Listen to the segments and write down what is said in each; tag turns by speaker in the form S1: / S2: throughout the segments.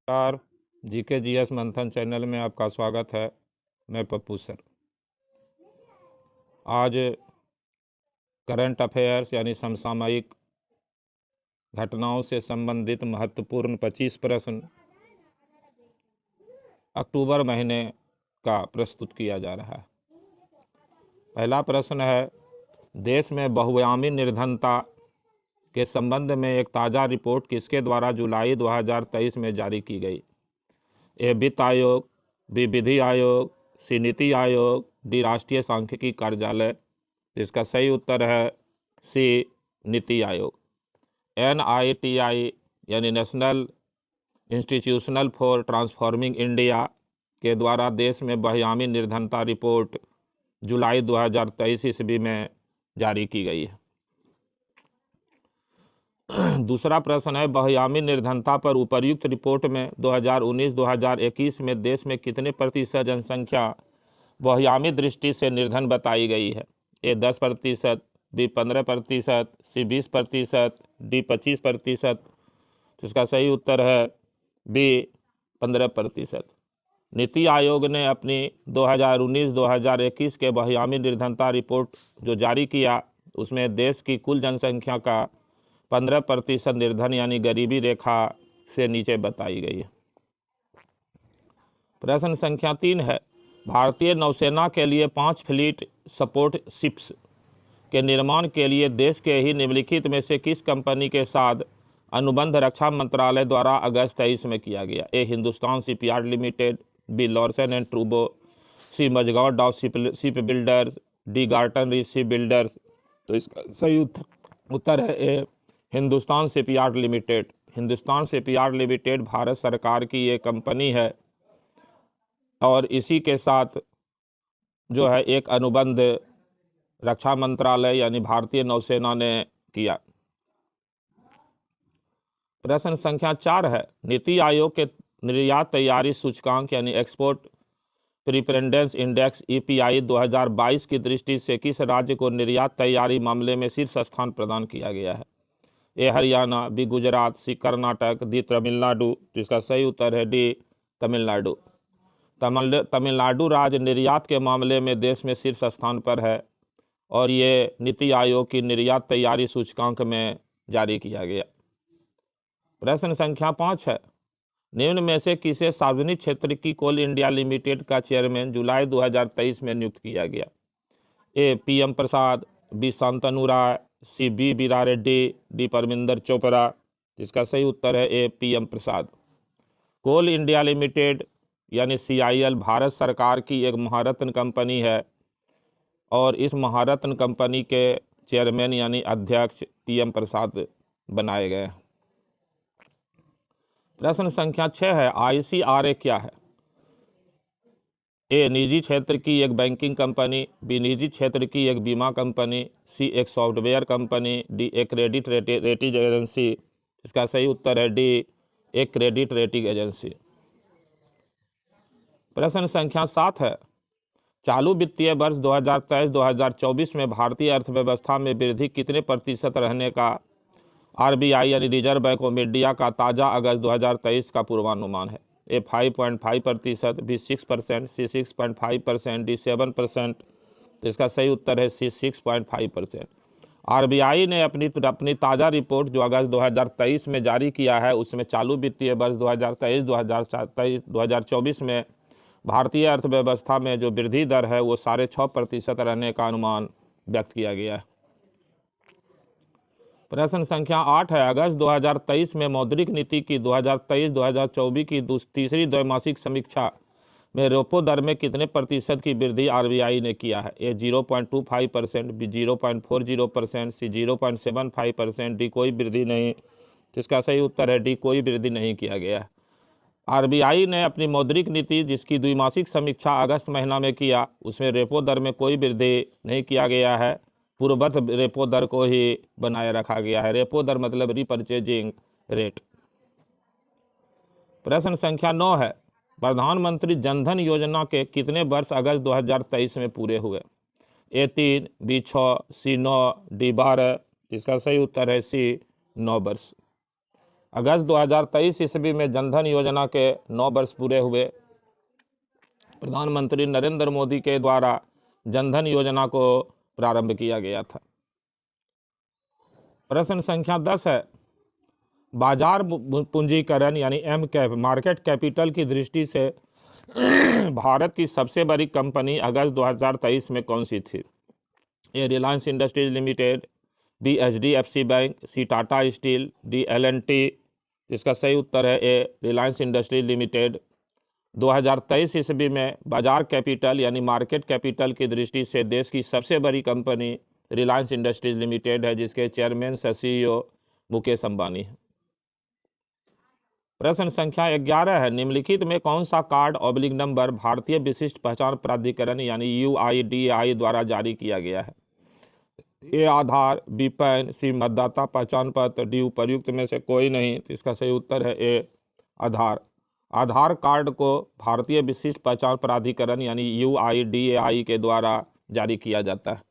S1: नमस्कार। GK GS मंथन channel में आपका स्वागत है। मैं पप्पू सर। आज करंट अफेयर्स यानी समसामयिक घटनाओं से संबंधित महत्वपूर्ण 25 प्रश्न अक्टूबर महीने का प्रस्तुत किया जा रहा है। पहला प्रश्न है, देश में बहुआयामी निर्धनता के संबंध में एक ताज़ा रिपोर्ट किसके द्वारा जुलाई 2023 में जारी की गई? ए वित्त आयोग, बी विधि आयोग, सी नीति आयोग, डी राष्ट्रीय सांख्यिकी कार्यालय। तो इसका सही उत्तर है सी नीति आयोग। NITI यानी national institutional for transforming India के द्वारा देश में बहुआयामी निर्धनता रिपोर्ट जुलाई 2023 ईस्वी में जारी की गई है। दूसरा प्रश्न है, बहुआयामी निर्धनता पर उपर्युक्त रिपोर्ट में 2019-2021 में देश में कितने प्रतिशत जनसंख्या बहुआयामी दृष्टि से निर्धन बताई गई है? ए 10%, बी 15%, सी 20%, डी 25%। तो इसका सही उत्तर है बी 15%। नीति आयोग ने अपनी 2019-2021 के बहुआयामी निर्धनता रिपोर्ट जो जारी किया, उसमें देश की कुल जनसंख्या का 15% निर्धन यानी गरीबी रेखा से नीचे बताई गई है। प्रश्न संख्या 3 है, भारतीय नौसेना के लिए 5 फ्लीट सपोर्ट शिप्स के निर्माण के लिए देश के ही निम्नलिखित में से किस कंपनी के साथ अनुबंध रक्षा मंत्रालय द्वारा अगस्त 23 में किया गया? A Hindustan shipyard limited, B Larsen and ट्रूबो, C Mazagon dock shipbuilders, D Garden Reach shipbuilders. तो इसका सही उत्तर है A Hindustan shipyard limited. Hindustan shipyard limited भारत सरकार की एक कंपनी है और इसी के साथ जो है एक अनुबंध रक्षा मंत्रालय यानी भारतीय नौसेना ने किया। प्रश्न संख्या 4 है, नीति आयोग के निर्यात तैयारी सूचकांक यानी एक्सपोर्ट प्रिफरेंस इंडेक्स EPI 2022 की दृष्टि से किस राज्य को निर्यात तैयारी मामले में शीर्ष स्थान प्रदान किया गया है? ए हरियाणा, बी गुजरात, सी कर्नाटक, डी तमिलनाडु। जिसका सही उत्तर है डी तमिलनाडु। तमिलनाडु राज्य निर्यात के मामले में देश में शीर्ष स्थान पर है और ये नीति आयोग की निर्यात तैयारी सूचकांक में जारी किया गया। प्रश्न संख्या 5 है, निम्न में से किसे सार्वजनिक क्षेत्र की कोल इंडिया लिमिटेड का चेयरमैन जुलाई 2023 में नियुक्त किया गया? ए PM प्रसाद, बी शांतनु राय, सी बी बीरा रेड्डी, डी परमिंदर चोपड़ा। जिसका सही उत्तर है ए PM प्रसाद। कोल इंडिया लिमिटेड यानी CIL भारत सरकार की एक महारत्न कंपनी है और इस महारत्न कंपनी के चेयरमैन यानी अध्यक्ष PM प्रसाद बनाए गए। प्रश्न संख्या 6 है, ICRA क्या है? ए निजी क्षेत्र की एक बैंकिंग कंपनी, बी निजी क्षेत्र की एक बीमा कंपनी, सी एक सॉफ्टवेयर कंपनी, डी एक क्रेडिट रेटिंग एजेंसी। इसका सही उत्तर है डी एक क्रेडिट रेटिंग एजेंसी। प्रश्न संख्या 7 है, चालू वित्तीय वर्ष 2023-2024 में भारतीय अर्थव्यवस्था में वृद्धि कितने प्रतिशत रहने का RBI यानी रिजर्व बैंक ऑफ इंडिया का ताज़ा अगस्त 2023 का पूर्वानुमान है? ए 5.5%, बी 6%, सी 6.5%, डी 7%। तो इसका सही उत्तर है सी 6.5%। RBI ने अपनी ताज़ा रिपोर्ट जो अगस्त 2023 में जारी किया है, उसमें चालू वित्तीय वर्ष 2023-2024 में भारतीय अर्थव्यवस्था में जो वृद्धि दर है वो 6.5% रहने का अनुमान व्यक्त किया गया है। प्रश्न संख्या 8 है, अगस्त 2023 में मौद्रिक नीति की 2023-2024 की तीसरी द्वैमासिक समीक्षा में रेपो दर में कितने प्रतिशत की वृद्धि RBI ने किया है? ए 0.25%, बी 0.40%, सी 0.75%, डी कोई वृद्धि नहीं। इसका सही उत्तर है डी कोई वृद्धि नहीं किया गया है। RBI ने अपनी मौद्रिक नीति जिसकी द्विमासिक समीक्षा अगस्त महीना में किया, उसमें रेपो दर में कोई वृद्धि नहीं किया गया है, पूर्ववत रेपो दर को ही बनाए रखा गया है। रेपो दर मतलब रीपरचेजिंग रेट। प्रश्न संख्या 9 है, प्रधानमंत्री जनधन योजना के कितने वर्ष अगस्त 2023 में पूरे हुए? ए 3, बी 6, सी 9, डी 12। इसका सही उत्तर है सी 9 वर्ष। अगस्त 2023 ईस्वी में जनधन योजना के 9 वर्ष पूरे हुए। प्रधानमंत्री नरेंद्र मोदी के द्वारा जनधन योजना को प्रारंभ किया गया था। प्रश्न संख्या 10 है, बाजार पूंजीकरण यानी एम कैप मार्केट कैपिटल की दृष्टि से भारत की सबसे बड़ी कंपनी अगस्त 2023 में कौन सी थी? A Reliance Industries Limited, B HDFC bank, C Tata steel, D L&T। इसका सही उत्तर है ए रिलायंस इंडस्ट्रीज लिमिटेड। 2023 ईस्वी में बाजार कैपिटल यानी मार्केट कैपिटल की दृष्टि से देश की सबसे बड़ी कंपनी रिलायंस इंडस्ट्रीज लिमिटेड है, जिसके चेयरमैन CEO मुकेश अंबानी है। प्रश्न संख्या 11 है, निम्नलिखित में कौन सा कार्ड ऑब्लिक नंबर भारतीय विशिष्ट पहचान प्राधिकरण यानी UIDAI द्वारा जारी किया गया है? ए आधार, बी पैन, सी मतदाता पहचान पत्र, डी उपर्युक्त में से कोई नहीं। तो इसका सही उत्तर है ए आधार। आधार कार्ड को भारतीय विशिष्ट पहचान प्राधिकरण यानी UIDAI के द्वारा जारी किया जाता है।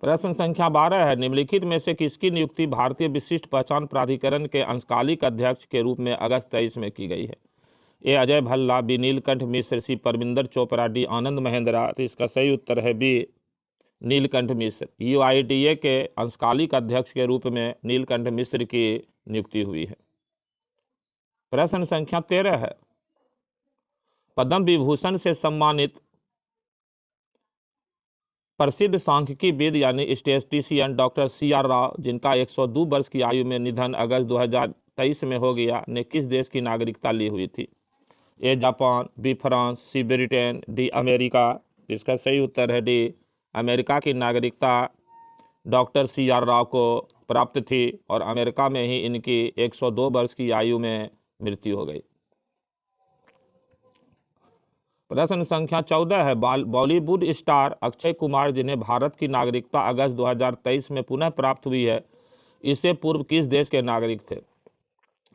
S1: प्रश्न संख्या 12 है, निम्नलिखित में से किसकी नियुक्ति भारतीय विशिष्ट पहचान प्राधिकरण के अंशकालिक अध्यक्ष के रूप में अगस्त 23 में की गई है? ए अजय भल्ला, बी नीलकंठ मिश्र, सी परमिंदर चोपड़ा, डी आनंद महेंद्रा। तो इसका सही उत्तर है बी नीलकंठ मिश्र। UIDAI के अंशकालिक अध्यक्ष के रूप में नीलकंठ मिश्र की नियुक्ति हुई है। प्रश्न संख्या 13 है, पद्म विभूषण से सम्मानित प्रसिद्ध सांख्यिकीविद यानी स्टैटिस्टिशियन डॉक्टर CR राव, जिनका 102 वर्ष की आयु में निधन अगस्त 2023 में हो गया, ने किस देश की नागरिकता ली हुई थी? A Japan, B France, C Britain, D America. इसका सही उत्तर है डी अमेरिका की नागरिकता डॉक्टर CR राव को प्राप्त थी और अमेरिका में ही इनकी 102 वर्ष की आयु में मृत्यु हो गई। प्रश्न संख्या 14 है, बॉलीवुड स्टार अक्षय कुमार, जिन्हें भारत की नागरिकता अगस्त 2023 में पुनः प्राप्त हुई है, इससे पूर्व किस देश के नागरिक थे?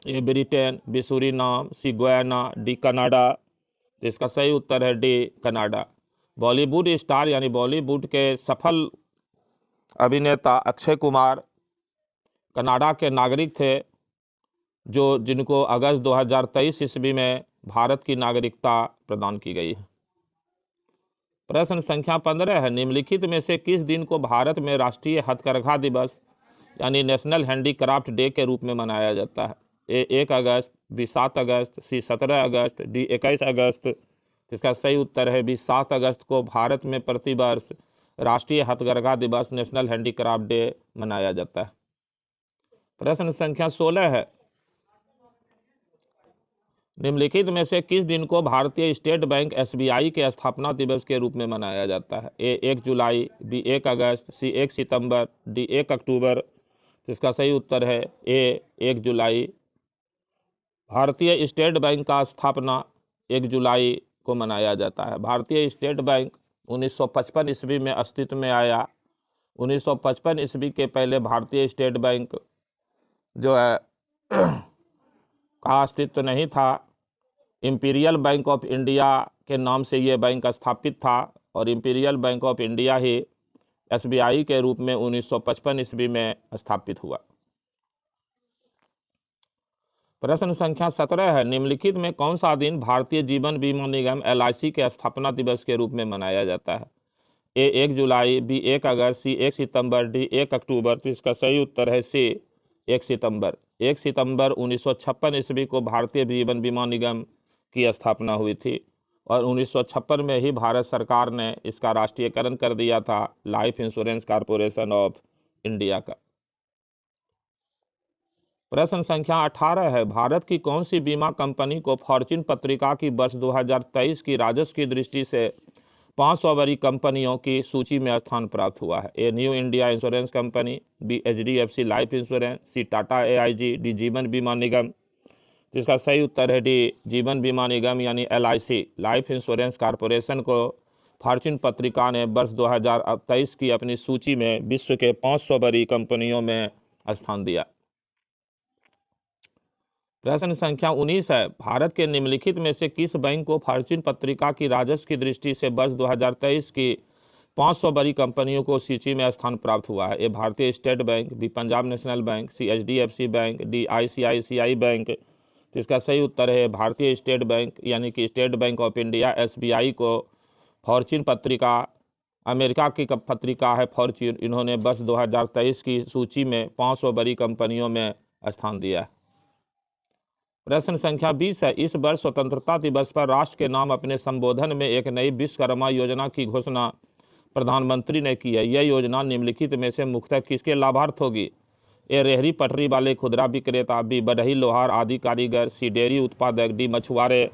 S1: ए ब्रिटेन, बी सूरीनाम, सी गुयाना, डी कनाडा। इसका सही उत्तर है डी कनाडा। बॉलीवुड स्टार यानी बॉलीवुड के सफल अभिनेता अक्षय कुमार कनाडा के नागरिक थे, जिनको अगस्त 2023 ईस्वी में भारत की नागरिकता प्रदान की गई है। प्रश्न संख्या 15 है, निम्नलिखित में से किस दिन को भारत में राष्ट्रीय हथकरघा दिवस यानी नेशनल हैंडीक्राफ्ट डे के रूप में मनाया जाता है? ए 1 अगस्त, बी 7 अगस्त, सी 17 अगस्त, डी 21 अगस्त। इसका सही उत्तर है बी 7 अगस्त को भारत में प्रतिवर्ष राष्ट्रीय हथकरघा दिवस नेशनल हैंडीक्राफ्ट डे मनाया जाता है। प्रश्न संख्या 16 है, निम्नलिखित में से किस दिन को भारतीय स्टेट बैंक SBI के स्थापना दिवस के रूप में मनाया जाता है? ए 1 जुलाई, बी 1 अगस्त, सी 1 सितंबर, डी 1 अक्टूबर। इसका सही उत्तर है ए 1 जुलाई। भारतीय स्टेट बैंक का स्थापना 1 जुलाई को मनाया जाता है। भारतीय स्टेट बैंक 1955 ईस्वी में अस्तित्व में आया। 1955 ईस्वी के पहले भारतीय स्टेट बैंक जो है का अस्तित्व नहीं था। इंपीरियल बैंक ऑफ इंडिया के नाम से ये बैंक स्थापित था और imperial bank of India he SBI के रूप में 1955 ईस्वी में स्थापित हुआ। प्रश्न संख्या 17 है, निम्नलिखित में कौन सा दिन भारतीय जीवन बीमा निगम LIC के स्थापना दिवस के रूप में मनाया जाता है? ए 1 जुलाई, बी 1 अगस्त, सी 1 सितंबर, डी 1 अक्टूबर। तो इसका सही उत्तर है सी 1 सितंबर। 1 सितंबर 1956 ईस्वी को भारतीय जीवन बीमा निगम की स्थापना हुई थी और 1956 में ही भारत सरकार ने इसका राष्ट्रीयकरण कर दिया था, life insurance corporation of India का। प्रश्न संख्या 18 है, भारत की कौन सी बीमा कंपनी को फॉर्च्यून पत्रिका की वर्ष 2023 की राजस्व की दृष्टि से 500 बड़ी कंपनियों की सूची में स्थान प्राप्त हुआ है? A New India Insurance company, B HDFC life insurance, C Tata AIG, D Jeevan Bima निगम। तो इसका सही उत्तर है डी जीवन बीमा निगम यानी LIC लाइफ इंश्योरेंस कॉरपोरेशन को फॉर्च्यून पत्रिका ने वर्ष 2023 की अपनी सूची में विश्व के 500 बड़ी कंपनियों में स्थान दिया। प्रश्न संख्या 19 है, भारत के निम्नलिखित में से किस बैंक को फॉर्च्यून पत्रिका की राजस्व की दृष्टि से वर्ष 2023 की 500 बड़ी कंपनियों को सूची में स्थान प्राप्त हुआ है। ये Bharatiya state bank, B Punjab national bank, C HDFC bank, D ICICI bank. तो इसका सही उत्तर है भारतीय स्टेट बैंक, यानी कि state bank of India SBI को फॉर्च्यून पत्रिका, अमेरिका की पत्रिका है फॉर्च्यून, इन्होंने वर्ष 2023 की सूची में 500 बड़ी कंपनियों में स्थान दिया है। प्रश्न संख्या 20 है, इस वर्ष स्वतंत्रता दिवस पर राष्ट्र के नाम अपने संबोधन में एक नई विश्वकर्मा योजना की घोषणा प्रधानमंत्री ने की है। यह योजना निम्नलिखित में से मुख्यतः किसके लाभार्थ होगी? ए रेहड़ी पटरी वाले खुदरा विक्रेता, बी बढ़ई लोहार आदि कारीगर, सी डेयरी उत्पादक, डी मछुआरे।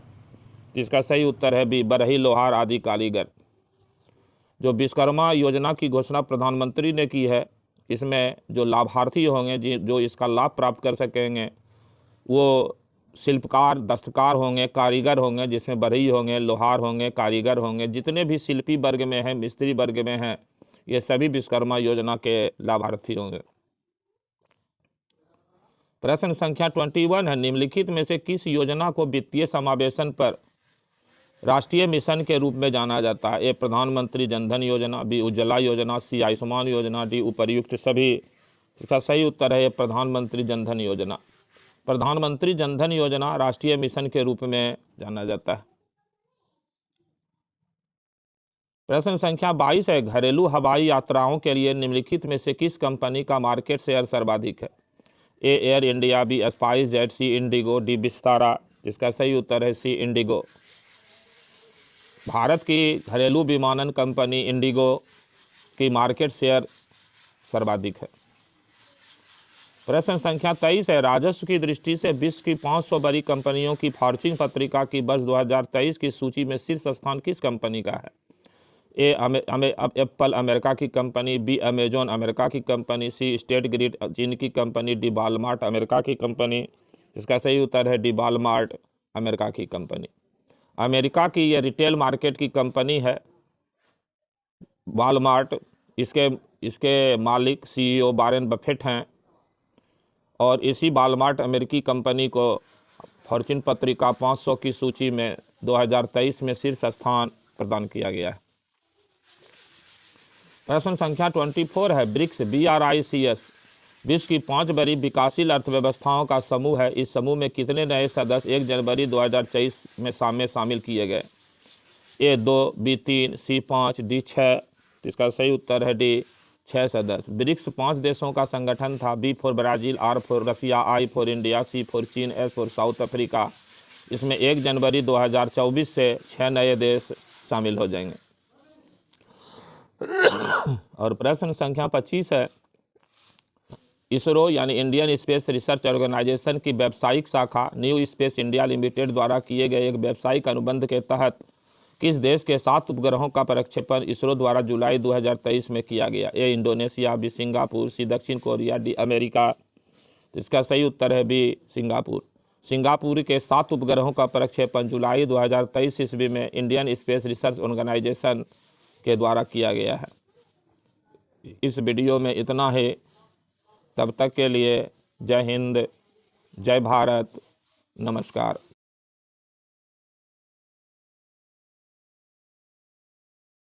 S1: जिसका सही उत्तर है बी बढ़ई लोहार आदि कारीगर। जो विश्वकर्मा योजना की घोषणा प्रधानमंत्री ने की है, इसमें जो लाभार्थी होंगे, जो इसका लाभ प्राप्त कर सकेंगे, वो शिल्पकार, दस्तकार होंगे, कारीगर होंगे, जिसमें बढ़ई होंगे, लोहार होंगे, कारीगर होंगे, जितने भी शिल्पी वर्ग में हैं, मिस्त्री वर्ग में हैं, ये सभी विश्वकर्मा योजना के लाभार्थी होंगे। प्रश्न संख्या 21 है, निम्नलिखित में से किस योजना को वित्तीय समावेशन पर राष्ट्रीय मिशन के रूप में जाना जाता है? ए प्रधानमंत्री जनधन योजना, बी उज्ज्वला योजना, सी आयुष्मान योजना, डी उपर्युक्त सभी। इसका सही उत्तर है प्रधानमंत्री जनधन योजना। प्रधानमंत्री जनधन योजना राष्ट्रीय मिशन के रूप में जाना जाता है। प्रश्न संख्या 22 है, घरेलू हवाई यात्राओं के लिए निम्नलिखित में से किस कंपनी का मार्केट शेयर सर्वाधिक है? A Air India, B SpiceJet, C IndiGo, D Vistara. जिसका सही उत्तर है सी इंडिगो। भारत की घरेलू विमानन कंपनी इंडिगो की मार्केट शेयर सर्वाधिक है। प्रश्न संख्या 23 है, राजस्व की दृष्टि से विश्व की 500 बड़ी कंपनियों की फॉर्च्यून पत्रिका की वर्ष 2023 की सूची में शीर्ष स्थान किस कंपनी का है? ए एप्पल अमेरिका की कंपनी, बी अमेजॉन अमेरिका की कंपनी, सी स्टेट ग्रिड चीन की कंपनी, डी वॉलमार्ट अमेरिका की कंपनी। इसका सही उत्तर है डी वॉलमार्ट अमेरिका की कंपनी। अमेरिका की यह रिटेल मार्केट की कंपनी है वॉलमार्ट। इसके मालिक CEO वॉरेन बफेट हैं और इसी वॉलमार्ट अमेरिकी कंपनी को फॉर्च्यून पत्रिका 500 की सूची में 2023 में शीर्ष स्थान प्रदान किया गया है। प्रश्न संख्या 24 है, ब्रिक्स BRICS विश्व की 5 बड़ी विकासशील अर्थव्यवस्थाओं का समूह है। इस समूह में कितने नए सदस्य 1 जनवरी 2023 में शामिल किए गए? A 2, B 3, C 5, D 6। इसका सही उत्तर है डी 6 सदस्य। ब्रिक्स 5 देशों का संगठन था। B for Brazil, R for Russia, I for India, C for चीन, S फॉर साउथ अफ्रीका। इसमें 1 जनवरी 2024 से 6 नए देश शामिल हो जाएंगे। और प्रश्न संख्या 25 है, इसरो यानी इंडियन स्पेस रिसर्च ऑर्गेनाइजेशन की व्यावसायिक शाखा न्यू स्पेस इंडिया लिमिटेड द्वारा किए गए एक व्यावसायिक अनुबंध के तहत किस देश के 7 उपग्रहों का प्रक्षेपण इसरो द्वारा जुलाई 2023 में किया गया? ए इंडोनेशिया, बी सिंगापुर, सी दक्षिण कोरिया, डी अमेरिका। इसका सही उत्तर है बी सिंगापुर। सिंगापुर के 7 उपग्रहों का प्रक्षेपण जुलाई 2023 ईस्वी में इंडियन स्पेस रिसर्च ऑर्गेनाइजेशन के द्वारा किया गया है। इस वीडियो में इतना है। तब तक के लिए जय हिंद, जय भारत, नमस्कार।